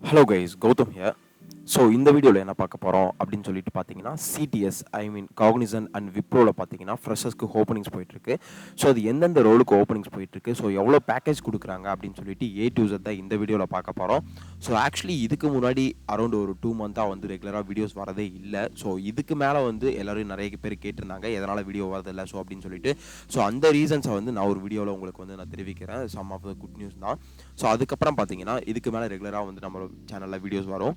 Hello guys, Gowtham here. So இந்த வீடியோவில் என்ன பார்க்க போகிறோம் அப்படின்னு சொல்லிட்டு பார்த்தீங்கன்னா சிடிஎஸ் காக்னிசன்ட் அண்ட் விப்ரோவில் பார்த்தீங்கன்னா ஃப்ரெஷர்ஸ்க்கு ஓப்பனிங்ஸ் போயிட்டுருக்கு. ஸோ அது எந்தெந்த ரோலுக்கு ஓப்பனிங்ஸ் போயிட்டுருக்கு, ஸோ எவ்வளோ பேக்கேஜ் கொடுக்குறாங்க அப்படின்னு சொல்லிட்டு A to Z தான் இந்த வீடியோவில் பார்க்க போகிறோம். ஸோ ஆக்சுவலி இதுக்கு முன்னாடி அரௌண்ட் ஒரு 2 மந்த்தாக வந்து ரெகுலராக வீடியோஸ் வரதே இல்லை. ஸோ இதுக்கு மேலே வந்து எல்லோரும் நிறைய பேர் கேட்டிருந்தாங்க எதனால் வீடியோ வரதில்லை ஸோ அப்படின்னு சொல்லிட்டு. ஸோ அந்த ரீசன்ஸை வந்து நான் ஒரு வீடியோவில் உங்களுக்கு வந்து நான் தெரிவிக்கிறேன். Some of the good news தான். ஸோ அதுக்கப்புறம் பார்த்தீங்கன்னா இதுக்கு மேலே ரெகுலராக வந்து நம்ம சேனலில் வீடியோஸ் வரும்.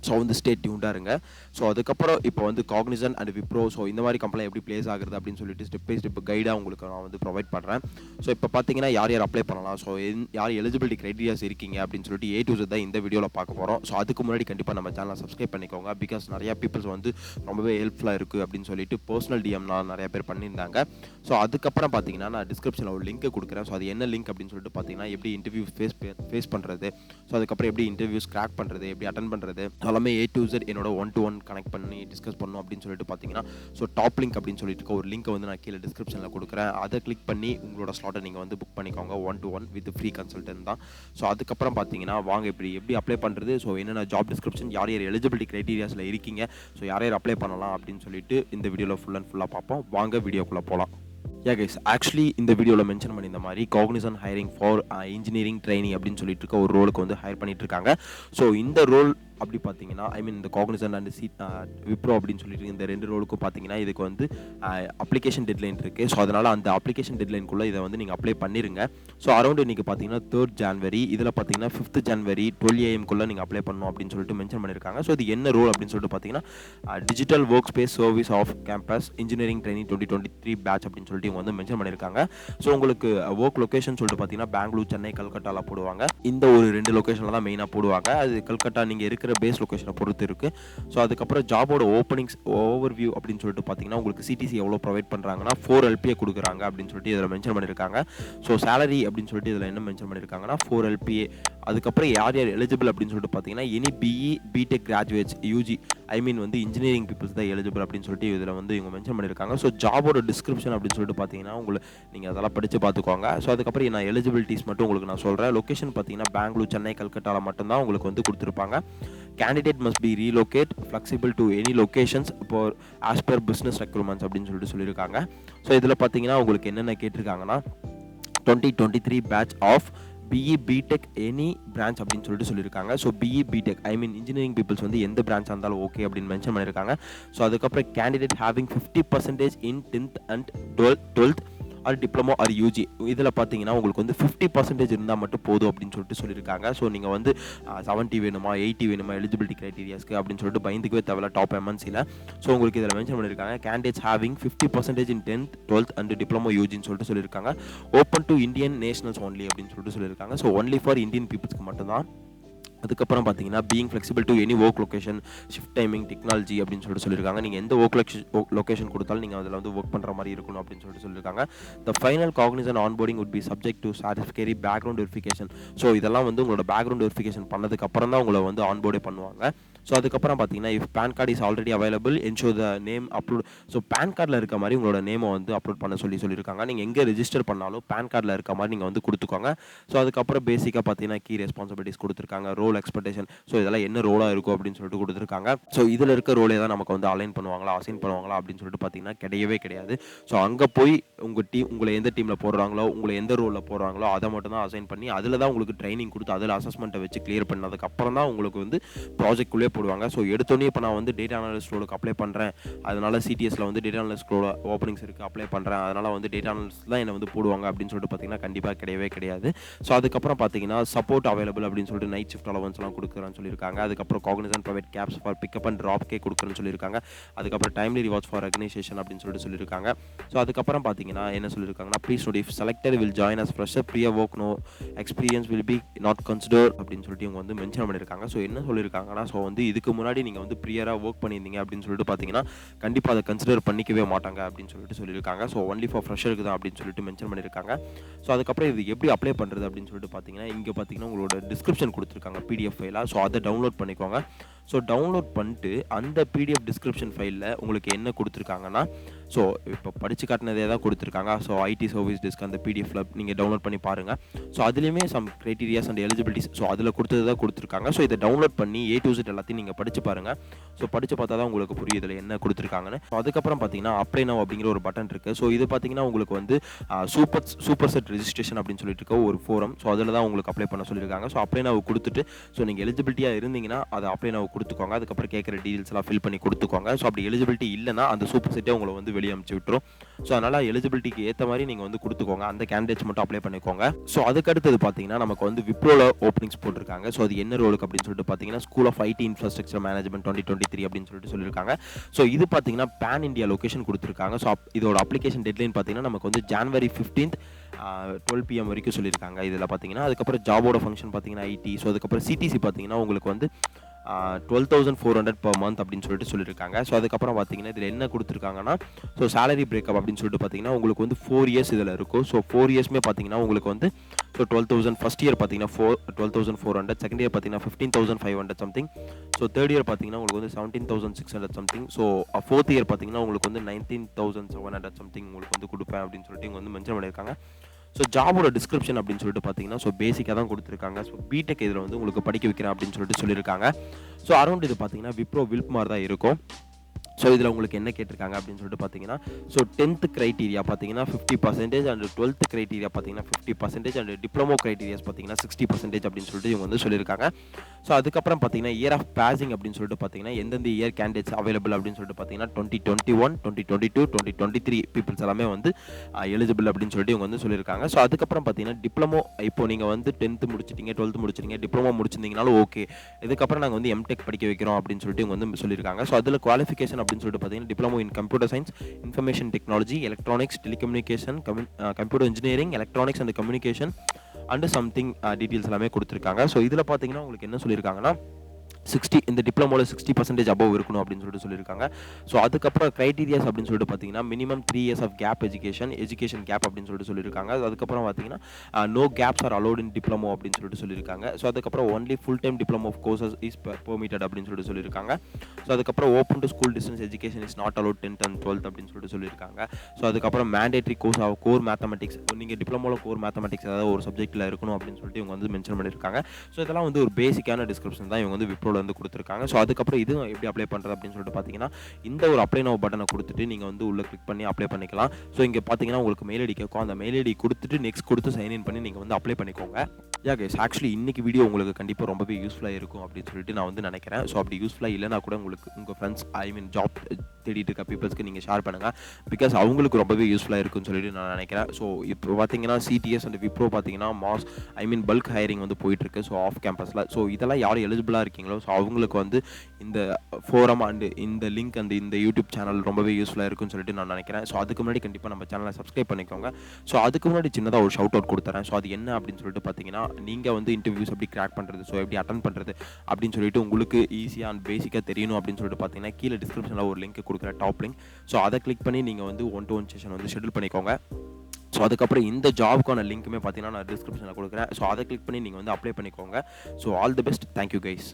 ஸோ வந்து ஸ்டே டியூன்டாக இருங்க. ஸோ அதுக்கப்புறம் இப்போ வந்து காக்னிசன்ட் அண்ட் விப்ரோ ஸோ இந்த மாதிரி கம்பெனி எப்படி பிளேஸ் ஆகுது அப்படின்னு சொல்லிட்டு ஸ்டெப் பை ஸ்டெப் கைடாக உங்களுக்கு நான் வந்து ப்ரொவைட் பண்ணுறேன். ஸோ இப்போ பார்த்தீங்கன்னா யார் யார் அப்ளை பண்ணலாம், ஸோ யார் எலிஜிபிலிட்டி க்ரைட்டீரியாஸ் இருக்கீங்க அப்படின்னு சொல்லிட்டு A to Z தான் இந்த வீடியோவில் பார்க்க போகிறோம். ஸோ அதுக்கு முன்னாடி கண்டிப்பாக நம்ம சேனலை சப்ஸ்கிரைப் பண்ணிக்கோங்க. பிகாஸ் நிறையா பீப்புள்ஸ் வந்து ரொம்பவே ஹெல்ப்ஃபுல்லாக இருக்குது அப்படின்னு சொல்லிட்டு பர்சனல் டிஎம்லாம் நிறைய பேர் பண்ணியிருந்தாங்க. ஸோ அதுக்கப்புறம் பார்த்தீங்கன்னா நான் டிஸ்கிரிப்ஷனில் ஒரு லிங்க் கொடுக்குறேன். ஸோ அது என்ன லிங்க் அப்படின்னு சொல்லிட்டு பார்த்தீங்கன்னா எப்படி இன்டர்வியூ ஃபேஸ் பண்ணுறது, ஸோ அதுக்கப்புறம் எப்படி இன்டர்வியூஸ் கிராக் பண்ணுறது, எப்படி அட்டன் பண்ணுறது, எல்லாமே A to Z என்னோட 1-to-1 கனெக்ட் பண்ணி டிஸ்கஸ் பண்ணணும் அப்படின்னு சொல்லிட்டு பார்த்தீங்கன்னா ஸோ டாப் லிங்க் அப்படின்னு சொல்லிட்டு ஒரு லிங்க்கை வந்து நான் கீழே டிஸ்கிரிப்ஷனில் கொடுக்குறேன். அதை கிளிக் பண்ணி உங்களோட ஸ்லாட்டை நீங்கள் வந்து புக் பண்ணிக்கோங்க 1-to-1 வித் ஃப்ரீ கன்சல்டன்ட் தான். ஸோ அதுக்கப்புறம் பார்த்தீங்கன்னா வாங்க எப்படி அப்ளை பண்ணுறது, ஸோ என்னென்ன ஜாப் டிஸ்கிரிப்ஷன், யார் யார் எலிஜிபிலிட்டி க்ரைட்டீரியாஸில் இருக்கீங்க, ஸோ யார் யார் அப்ளை பண்ணலாம் அப்படின்னு சொல்லிட்டு இந்த வீடியோவில் ஃபுல்லாக பார்ப்போம். வாங்க வீடியோக்குள்ளே போகலாம். கைஸ், ஆக்சுவலி இந்த வீடியோவில் மென்ஷன் பண்ணி இந்த மாதிரி Cognizant hiring for engineering training அப்படின்னு சொல்லிட்டு இருக்க ஒரு ரோலுக்கு வந்து ஹையர் பண்ணிட்டு இருக்காங்க. ஸோ இந்த ரோல் அப்படி பார்த்தீங்கன்னா இந்த காக்னிசன்ட் அண்ட் விப்ரோ அப்படின்னு சொல்லிட்டு இந்த 2 ரோலுக்கும் பார்த்தீங்கன்னா இதுக்கு வந்து அப்ளிகேஷன் டெட்லைன் இருக்குது. ஸோ அதனால் அந்த அப்ளிகேஷன் டெட்லைனுக்குள்ளே இதை வந்து நீங்கள் அப்ளை பண்ணிடுங்க. ஸோ அரௌண்ட் இன்றைக்கி பார்த்தீங்கன்னா 3rd January, இதில் பார்த்தீங்கன்னா 5th January 12 AM நீங்கள் அப்ளை பண்ணணும் அப்படின்னு சொல்லிட்டு மென்ஷன் பண்ணியிருக்காங்க. ஸோ இது என்ன ரோல் அப்படின்னு சொல்லிட்டு பார்த்தீங்கன்னா digital work space service of campus engineering training 2023 batch அப்படின்னு சொல்லிட்டு இவங்க வந்து மென்ஷன் பண்ணியிருக்காங்க. ஸோ உங்களுக்கு ஒர்க் லொக்கேஷன் சொல்லிட்டு பார்த்தீங்கன்னா பெங்களூர், சென்னை, கல்கட்டாவில் போடுவாங்க. இந்த ஒரு 2 லொக்கேஷனில் தான் மெயினாக போடுவாங்க. அது கல்கட்டா நீங்கள் இருக்கிற பேஸ் லொக்கேஷனை பொறுத்து இருக்குது. ஸோ அதுக்கப்புறம் ஜாபோட ஓப்பனிங்ஸ் ஓவர்வியூ அப்படின்னு சொல்லிட்டு பார்த்தீங்கன்னா உங்களுக்கு சிடிசி எவ்வளோ ப்ரொவைட் பண்ணுறாங்கன்னா 4 LPA கொடுக்குறாங்க அப்படின்னு சொல்லிட்டு இதில் மென்ஷன் பண்ணியிருக்காங்க. ஸோ சேலரி அப்படின்னு சொல்லிட்டு இதில் என்ன மென்ஷன் பண்ணியிருக்காங்கன்னா 4 LPA. அதுக்கப்புறம் யார் யார் எலிஜிபிள் அப்படின்னு சொல்லிட்டு பார்த்தீங்கன்னா any BE BTech graduates UG வந்து இன்ஜினியரிங் பீப்புள்ஸ் தான் எலிஜிபிள் அப்படின்னு சொல்லிட்டு இதில் வந்து இவங்க மென்ஷன் பண்ணியிருக்காங்க. ஸோ ஜாபோட டிஸ்கிரிப்ஷன் அப்படின்னு சொல்லிட்டு பார்த்தீங்கன்னா உங்களுக்கு நீங்கள் அதெல்லாம் படித்து பார்த்துக்கோங்க. ஸோ அதுக்கப்புறம் நான் எலிஜிபிலிட்டிஸ் மட்டும் உங்களுக்கு நான் சொல்கிறேன். லொக்கேஷன் பார்த்தீங்கன்னா பெங்களூர், சென்னை, கல்கட்டாவில் மட்டும்தான் உங்களுக்கு வந்து கொடுத்துருப்பாங்க. Candidate must be relocate flexible to any locations இப்போ ஆஸ் பர் பிஸ்னஸ் ரெக்ரூட்மெண்ட்ஸ் அப்படின்னு சொல்லிட்டு சொல்லியிருக்காங்க. ஸோ இதில் பார்த்தீங்கன்னா உங்களுக்கு என்னென்ன கேட்டிருக்காங்கன்னா 2023 batch of BE BTech any branch அப்படின்னு சொல்லிட்டு சொல்லியிருக்காங்க. So BE BTech engineering peoples வந்து எந்த பிரான்ச் இருந்தாலும் ஓகே அப்படின்னு மென்ஷன் பண்ணியிருக்காங்க. ஸோ அதுக்கப்புறம் candidate having 50% in 10th and 12th R diploma R UG இதில் பார்த்தீங்கன்னா உங்களுக்கு வந்து 50% இருந்தால் மட்டும் போதும் அப்படின்னு சொல்லிட்டு சொல்லியிருக்காங்க. ஸோ நீங்கள் வந்து 70 வேணுமா 80 வேணுமா எலிஜிபிலிட்டி க்ரைட்டீரியாஸ்க்கு அப்படின்னு சொல்லிட்டு பயந்துக்கவே தேவையில்ல டாப் MNCயில். ஸோ உங்களுக்கு இதில் மென்ஷன் பண்ணியிருக்காங்க candidates having 50% in 10th 12th and diploma UGன்னு சொல்லிட்டு சொல்லியிருக்காங்க. Open to Indian nationals only அப்படின்னு சொல்லிட்டு சொல்லியிருக்காங்க. ஸோ ஒன்லி ஃபார் இந்தியன் பீப்புள்ஸ்க்கு மட்டும்தான். அதுக்கப்புறம் பார்த்தீங்கன்னா being flexible to any work location, shift timing, technology அப்படின்னு சொல்லிட்டு சொல்லியிருக்காங்க. நீங்கள் எந்த ஒர்க் லொக்கேஷன் கொடுத்தாலும் நீங்கள் அதில் வந்து ஒர்க் பண்ணுற மாதிரி இருக்கணும் அப்படின்னு சொல்லிட்டு சொல்லியிருக்காங்க. The final Cognizant onboarding would be subject to satisfactory background verification. So இதெல்லாம் வந்து உங்களோட பேக்ரவுண்ட் வெரிஃபிகேஷன் பண்ணதுக்கு அப்புறம் தான் உங்களை வந்து ஆன்போர்டே பண்ணுவாங்க. ஸோ அதுக்கப்புறம் பார்த்தீங்கன்னா if PAN card is already available ensure the name upload. So PAN கார்டில் இருக்க மாதிரி உங்களோட நேமை வந்து அப்லோட் பண்ண சொல்லியிருக்காங்க. நீங்கள் எங்கே ரெஜிஸ்டர் பண்ணாலும் பேன் கார்டில் இருக்க மாதிரி நீங்கள் வந்து கொடுத்துக்கோங்க. ஸோ அதுக்கப்புறம் பேசிக்காக பார்த்தீங்கன்னா கீ ரெஸ்பான்சிபிலிட்டிஸ் கொடுத்துருக்காங்க, ரோல் எக்ஸ்பெக்டேஷன், ஸோ இதெல்லாம் என்ன ரோலாக இருக்கும் அப்படின்னு சொல்லிட்டு கொடுத்துருக்காங்க. ஸோ இதில் இருக்க ரோலே தான் நமக்கு வந்து அலைன் பண்ணுவாங்களா அசைன் பண்ணுவாங்களா அப்படின்னு சொல்லிட்டு பார்த்தீங்கன்னா கிடையாது. ஸோ அங்கே போய் உங்களை எந்த டீமில் போடுறாங்களோ, உங்களை எந்த ரோலில் போடுறாங்களோ அதை மட்டும் தான் அசைன் பண்ணி அதில் தான் உங்களுக்கு ட்ரைனிங் கொடுத்து அதில் அசஸ்மெண்ட்டை வச்சு கிளியர் பண்ணதுக்கப்புறம் தான் உங்களுக்கு வந்து ப்ராஜெக்ட்குள்ளே போடுவாங்க. ஸோ எடுத்தோடனே இப்போ நான் வந்து டேட்டா அனலிஸ்ட் ரோலுக்கு அப்ளை பண்ணுறேன், அதனால் சிடிஎஸில் வந்து டேட்டா அனலிஸ்ட் ரோல ஓப்பனிங்ஸ் இருக்குது அப்ளை பண்ணுறேன், அதனால் வந்து டேட்டா அனலிஸ்ட் தான் என்னை வந்து போடுவாங்க அப்படின்னு சொல்லிட்டு பார்த்தீங்கன்னா கண்டிப்பாக கிடையாது. ஸோ அதுக்கப்புறம் பார்த்தீங்கன்னா சப்போர்ட் அவைலபிள் அப்படின்னு சொல்லிட்டு நைட் ஷிஃப்ட் அலவன்ஸ்லாம் கொடுக்குறேன்னு சொல்லியிருக்காங்க. அதுக்கப்புறம் Cognizant private cabs for pickup and drop கே கொடுக்குறேன்னு சொல்லியிருக்காங்க. அதுக்கப்புறம் டைம்லி ரிவார்ட்ஸ் ஃபார் ஆர்கனைசேஷன் அப்படின்னு சொல்லியிருக்காங்க. ஸோ அதுக்கப்புறம் பார்த்தீங்கன்னா என்ன சொல்லியிருக்காங்கன்னா please note if selected will join as fresher prior work no experience will be not consider அப்படின்னு சொல்லிட்டு இவங்க வந்து மென்ஷன் பண்ணியிருக்காங்க. ஸோ என்ன சொல்லியிருக்காங்கன்னா ஸோ வந்து இதுக்கு முன்னாடி நீங்கள் வந்து ப்ரியராக ஒர்க் பண்ணியிருந்தீங்க அப்படின்னு சொல்லிட்டு பார்த்தீங்கன்னா கண்டிப்பாக அதை கன்சிடர் பண்ணிக்கவே மாட்டாங்க அப்படின்னு சொல்லியிருக்காங்க. ஸோ ஒன்லி ஃபார் ஃப்ரெஷருக்கு தான் அப்படின்னு சொல்லிட்டு மென்ஷன் பண்ணியிருக்காங்க. ஸோ அதுக்கப்புறம் இது எப்படி அப்ளை பண்ணுறது அப்படின்னு சொல்லிட்டு பார்த்தீங்கன்னா இங்கே பார்த்தீங்கன்னா உங்களோட டிஸ்கிரிப்ஷன் கொடுத்துருக்காங்க PDF ஃபைலாக. ஸோ அதை டவுன்லோட் பண்ணிக்கோங்க. ஸோ டவுன்லோட் பண்ணிட்டு அந்த பிடிஎஃப் டிஸ்கிரிப்ஷன் ஃபைலில் உங்களுக்கு என்ன கொடுத்துருக்காங்கன்னா, ஸோ இப்போ படித்து காட்டினதே தான் கொடுத்துருக்காங்க. ஸோ ஐடி சர்வீஸ் டெஸ்க் அந்த பிடிஎஃப்ல நீங்கள் டவுன்லோட் பண்ணி பாருங்கள். ஸோ அதுலேயுமே some criterias and eligibilities so அதில் கொடுத்தது தான் கொடுத்துருக்காங்க. ஸோ இதை டவுன்லோட் பண்ணி A to Z எல்லாத்தையும் நீங்கள் படித்து பாருங்கள். ஸோ படித்து பார்த்தா தான் உங்களுக்கு புரியும் இதில் என்ன கொடுத்துருக்காங்கன்னு. ஸோ அதுக்கப்புறம் பார்த்தீங்கன்னா அப்ளை நவ் அப்படிங்கிற ஒரு பட்டன் இருக்குது. ஸோ இது பார்த்தீங்கன்னா உங்களுக்கு வந்து சூப்பர் செட் ரெஜிஸ்ட்ரேஷன் அப்படின்னு சொல்லிட்டு இருக்க ஒரு ஃபோரம். ஸோ அதில் தான் உங்களுக்கு அப்ளை பண்ண சொல்லியிருக்காங்க. ஸோ அப்ளை நவ் கொடுத்துட்டு ஸோ நீங்கள் எலிஜிபிலிட்டியாக இருந்தீங்கன்னா அதை அப்ளை நவ் கொடுத்துக்கோங்க. அதுக்கப்புறம் கேட்குற டீடைல்ஸ் எல்லாம் ஃபில் பண்ணி கொடுத்துக்கோங்க. ஸோ அப்படி எலிஜிபிலிட்டி இல்லைனா அந்த சூப்பர் செட்டே உங்களை வந்து வெளியே அனுப்பிச்சு விட்டுரும். ஸோ அதனால் எலிஜிபிலிட்டிக்கு ஏற்ற மாதிரி நீங்கள் வந்து கொடுத்துக்கோங்க. அந்த கேண்டிடேட்ஸ் மட்டும் அப்ளை பண்ணிக்கோங்க. ஸோ அதுக்கடுத்தது பார்த்தீங்கன்னா நமக்கு வந்து விப்ரோல ஓப்பனிங்ஸ் போட்டிருக்காங்க. ஸோ அது என்ன ரோலுக்கு அப்படின்னு சொல்லிட்டு பார்த்தீங்கன்னா school of IT infrastructure management 2023 அப்படின்னு சொல்லிட்டு சொல்லியிருக்காங்க. ஸோ இது பார்த்தீங்கன்னா பேன் இந்தியா லொகேஷன் கொடுத்துருக்காங்க. ஸோ இதோட அப்ளிகேஷன் டெட்லைன் பார்த்தீங்கன்னா நமக்கு வந்து January 15th 12 PM வரைக்கும் சொல்லியிருக்காங்க. இதில் பார்த்தீங்கன்னா அதுக்கப்புறம் ஜாபோட ஃபங்க்ஷன் பார்த்தீங்கன்னா ஐடி. ஸோ அதுக்கப்புறம் CTC பார்த்தீங்கன்னா உங்களுக்கு வந்து 12,400 per month அப்படின்னு சொல்லிட்டு சொல்லியிருக்காங்க. ஸோ அதுக்கப்புறம் பார்த்தீங்கன்னா இதில் என்ன கொடுத்துருக்காங்கன்னா ஸோ சேலரி பிரேக்கப் அப்படின்னு சொல்லிட்டு பார்த்தீங்கன்னா உங்களுக்கு வந்து 4 years இதில் இருக்கும். ஸோ 4 yearsமே பார்த்தீங்கன்னா உங்களுக்கு வந்து ஸோ 12,000 ஃபஸ்ட் இயர் பார்த்தீங்கன்னா 12,400, செகண்ட் இயர் பார்த்தீங்கன்னா 15,500 சம்திங். ஸோ தேர்ட் இயர் பார்த்தீங்கன்னா உங்களுக்கு வந்து 17,600 சம்திங். ஸோ ஃபோர்த் இயர் பார்த்தீங்கன்னா உங்களுக்கு வந்து 19,700 சம்திங் உங்களுக்கு வந்து கொடுப்பேன் அப்படின்னு சொல்லிட்டு இவங்க வந்து மென்ஷன் பண்ணியிருக்காங்க. ஸோ ஜாபோட டிஸ்கிரிப்ஷன் அப்படின்னு சொல்லிட்டு பார்த்தீங்கன்னா ஸோ பேசிக்காக தான் கொடுத்துருக்காங்க. ஸோ பிடெக் இதில் வந்து உங்களுக்கு படிக்க வைக்கிறேன் அப்படின்னு சொல்லிட்டு சொல்லியிருக்காங்க. ஸோ அரௌண்ட் இது பார்த்தீங்கன்னா விப்ரோ வில்ப்மார் தான் இருக்கும். ஸோ இதில் உங்களுக்கு என்ன கேட்டிருக்காங்க அப்படின்னு சொல்லிட்டு பார்த்தீங்கன்னா ஸோ 10th க்ரைட்டீரியா பார்த்தீங்கன்னா 50% அண்ட் 12th க்ரைட்டீரியா பார்த்தீங்கன்னா 50% அண்ட் டிப்ளமோ க்ரைட்டீரியாஸ் பார்த்தீங்கன்னா 60% அப்படின்னு சொல்லிட்டு இவங்க வந்து சொல்லியிருக்காங்க. ஸோ அதுக்கப்புறம் பார்த்தீங்கன்னா இயர் ஆஃப் பாசிங் அப்படின்னு சொல்லிட்டு பார்த்தீங்கன்னா எந்தெந்த இயர் கேண்டிடேட்ஸ் அவைலபிள் அப்படின்னு சொல்லிட்டு பார்த்தீங்கன்னா 2021, 2022, 2023 பீப்புள்ஸ் எல்லாமே வந்து எலிஜிபிள் அப்படின்னு சொல்லிட்டு இவங்க வந்து சொல்லியிருக்காங்க. ஸோ அதுக்கப்புறம் பார்த்தீங்கன்னா டிப்ளமோ இப்போ நீங்கள் வந்து 10th முடிச்சிட்டீங்க, 12th முடிச்சிட்டீங்க, டிப்ளமோ முடிச்சிருந்தீங்கனாலும் ஓகே, இதுக்கப்புறம் நாங்கள் வந்து எம்டெக் படிக்க வைக்கிறோம் அப்படின்னு சொல்லிட்டு இவங்க வந்து சொல்லியிருக்காங்க. ஸோ அதில் குவாலிஃபிகேஷன் அப்படின்னு சொல்லிட்டு பார்த்தீங்கன்னா diploma in computer science, information technology, electronics, telecommunication, computer engineering, electronics and communication and something details எல்லாமே கொடுத்துருக்காங்க. ஸோ இதில் பார்த்தீங்கன்னா உங்களுக்கு என்ன சொல்லியிருக்காங்கன்னா 60 இந்த டிப்ளமோவில் 60% அபவ் இருக்கணும் அப்படின்னு சொல்லிட்டு சொல்லியிருக்காங்க. ஸோ அதுக்கப்புறம் க்ரைட்டீரியாஸ் அப்படின்னு சொல்லிட்டு பார்த்தீங்கன்னா minimum 3 years of gap education gap அப்படின்னு சொல்லிட்டு சொல்லியிருக்காங்க. அதுக்கப்புறம் பார்த்தீங்கன்னா no gaps are allowed in diploma அப்படின்னு சொல்லிட்டு சொல்லியிருக்காங்க. ஸோ அதுக்கப்புறம் only full time diploma of courses is permitted அப்படின்னு சொல்லிட்டு சொல்லியிருக்காங்க. ஸோ அதுக்கப்புறம் open to school distance education is not allowed 10th and 12th அப்படின்னு சொல்லிட்டு சொல்லியிருக்காங்க. ஸோ அதுக்கப்புறம் mandatory course of core mathematics, நீங்கள் டிப்ளமோவில் கோர் மேத்தமெட்டிக்ஸ் ஏதாவது ஒரு சப்ஜெக்ட்டில் இருக்கணும் அப்படின்னு சொல்லிட்டு இவங்க வந்து மென்ஷன் பண்ணியிருக்காங்க. ஸோ இதெல்லாம் வந்து ஒரு பேசிக்கான டிஸ்கிரிப்ஷன் தான் இவங்க வந்து விப்ரோவில் வந்து கொடுத்துருக்காங்க. ஸோ அதுக்கப்புறம் இது எப்படி அப்ளை பண்ணுறது அப்படின்னு சொல்லிட்டு பார்த்தீங்கன்னா இந்த ஒரு அப்ளை நவ் பட்டனை கொடுத்துட்டு நீங்கள் வந்து உள்ள கிளிக் பண்ணி அப்ளை பண்ணிக்கலாம். ஸோ இங்கே பார்த்தீங்கன்னா உங்களுக்கு மெயில் ஐடி கேட்கும். அந்த மெயில் ஐடி கொடுத்துட்டு நெக்ஸ்ட் கொடுத்து சைன்இன் பண்ணி நீங்கள் வந்து அப்ளை பண்ணிக்கோங்க. யா கைஸ், ஆக்சுவலி இன்னைக்கு வீடியோ உங்களுக்கு கண்டிப்பாக ரொம்பவே யூஸ்ஃபுல்லாக இருக்கும் அப்படின்னு சொல்லிட்டு நான் வந்து நினைக்கிறேன். ஸோ அப்படி யூஸ்ஃபுல்லாக இல்லைனா கூட உங்களுக்கு உங்கள் ஃப்ரெண்ட்ஸ் ஜாப் தேடிட்டு இருக்க பீப்புள்ஸ்க்கு நீங்கள் ஷேர் பண்ணுங்கள். பிகாஸ் அவங்களுக்கு ரொம்பவே யூஸ்ஃபுல்லாக இருக்குன்னு சொல்லிட்டு நான் நினைக்கிறேன். ஸோ இப்போ பார்த்தீங்கன்னா CTS அண்ட் விப்ரோ பார்த்தீங்கன்னா பல்க் ஹையரிங் வந்து போயிட்டுருக்கு. ஸோ ஆஃப் கேம்பஸில் ஸோ இதெல்லாம் யாரும் எலிஜிபிளாக இருக்கீங்களோ ஸோ அவங்களுக்கு வந்து இந்த ஃபோரம் அண்ட் இந்த லிங்க் அண்ட் இந்த யூடியூப் சேனல் ரொம்பவே யூஸ்ஃபுல்லாக இருக்குன்னு சொல்லிட்டு நான் நினைக்கிறேன். ஸோ அதுக்கு முன்னாடி கண்டிப்பாக நம்ம சேனலை சப்ஸ்கிரைப் பண்ணிக்கோங்க. ஸோ அதுக்கு முன்னாடி சின்னதாக ஒரு ஷவுட் அவுட் கொடுத்துறேன். ஸோ அது என்ன அப்படின்னு சொல்லிட்டு பார்த்தீங்கன்னா நீங்கள் வந்து இன்டர்வியூஸ் எப்படி கிராக் பண்ணுறது, ஸோ எப்படி அட்டன் பண்ணுறது அப்படின்னு சொல்லிட்டு உங்களுக்கு ஈஸியாக அண்ட் பேசிக்காக தெரியணும் அப்படின்னு சொல்லிட்டு பார்த்தீங்கன்னா கீழே டிஸ்கிரிப்ஷனில் ஒரு லிங்க் கொடுக்குற டாப் லிங்க். ஸோ அதை கிளிக் பண்ணி நீங்கள் வந்து 1-to-1 செஷன் வந்து ஷெட்யூல் பண்ணிக்கோங்க. ஸோ அதுக்கப்புறம் இந்த ஜாபுக்கான லிங்க்குமே பார்த்தீங்கன்னா நான் டிஸ்கிரிப்ஷனில் கொடுக்குறேன். ஸோ அதை கிளிக் பண்ணி நீங்கள் வந்து அப்ளை பண்ணிக்கோங்க. So all the best. Thank you guys.